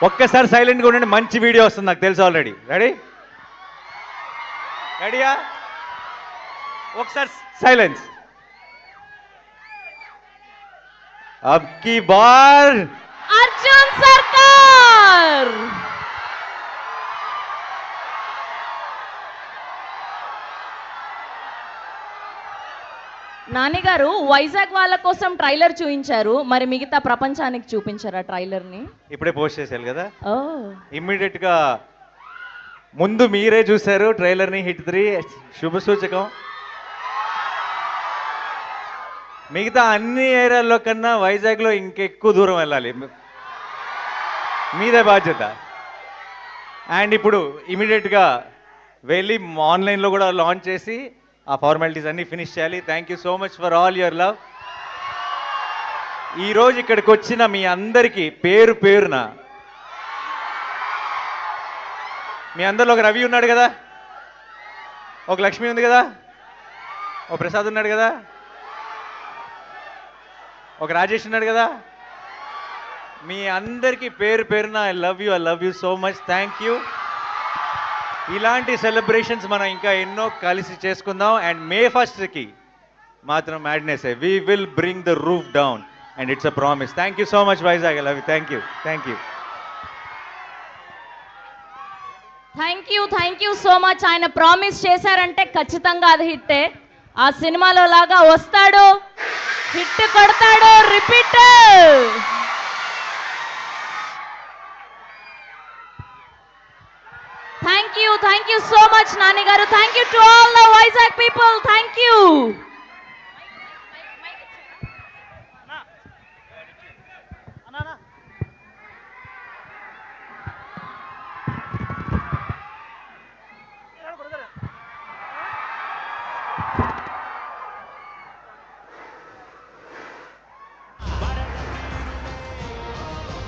ఒక్కసారి సైలెంట్గా ఉండండి, మంచి వీడియో వస్తుంది నాకు తెలుసు ఆల్రెడీ. రెడీ? రెడీయా? ఒకసారి సైలెన్స్. అబ్ కీ బార్ అర్జున్ సర్కార్. నాన్నగారు వైజాగ్ వాళ్ళ కోసం ట్రైలర్ చూపించారు, మరి మిగతా ప్రపంచానికి చూపించారా ట్రైలర్ ని? ఇప్పుడే పోస్ట్ చేశారు కదా, ఓ ఇమ్మీడియట్ గా ముందు మీరే చూశారు ట్రైలర్ ని. హిట్ 3 శుభ సూచకం. మిగతా అన్ని ఏరియాల్లో కన్నా వైజాగ్లో ఇంకెక్కువ దూరం వెళ్ళాలి, మీదే బాధ్యత. అండ్ ఇప్పుడు ఇమీడియట్గా వెళ్ళి ఆన్లైన్లో కూడా లాంచ్ చేసి ఆ ఫార్మాలిటీస్ అన్నీ ఫినిష్ చేయాలి. Thank you so much for all your love. ఈరోజు ఇక్కడికి వచ్చిన మీ అందరికీ పేరు పేరున, మీ అందరిలో ఒక రవి ఉన్నాడు కదా, ఒక లక్ష్మి ఉంది కదా, ఒక ప్రసాద్ ఉన్నాడు కదా, ఒక రాజేష్ ఉన్నాడు కదా, మీ అందరికీ పేరు పేరున I love you so much. Thank you. ఇలాంటి సెలబ్రేషన్స్ మనం ఇంకా ఎన్నో కలిసి చేసుకుందాం. అండ్ మే 1కి మాత్రం madness we will bring the roof down and it's a promise. Thank you so much Vizag, I love you. Thank you. Thank you so much. ఆయన promise చేశారంటే ఖచ్చితంగా అది హిట్టే. ఆ సినిమాలో లాగా వస్తాడు, హిట్ కొడతాడు, repeat. Thank you so much నాన్నగారు. Thank you to all the Vizag people.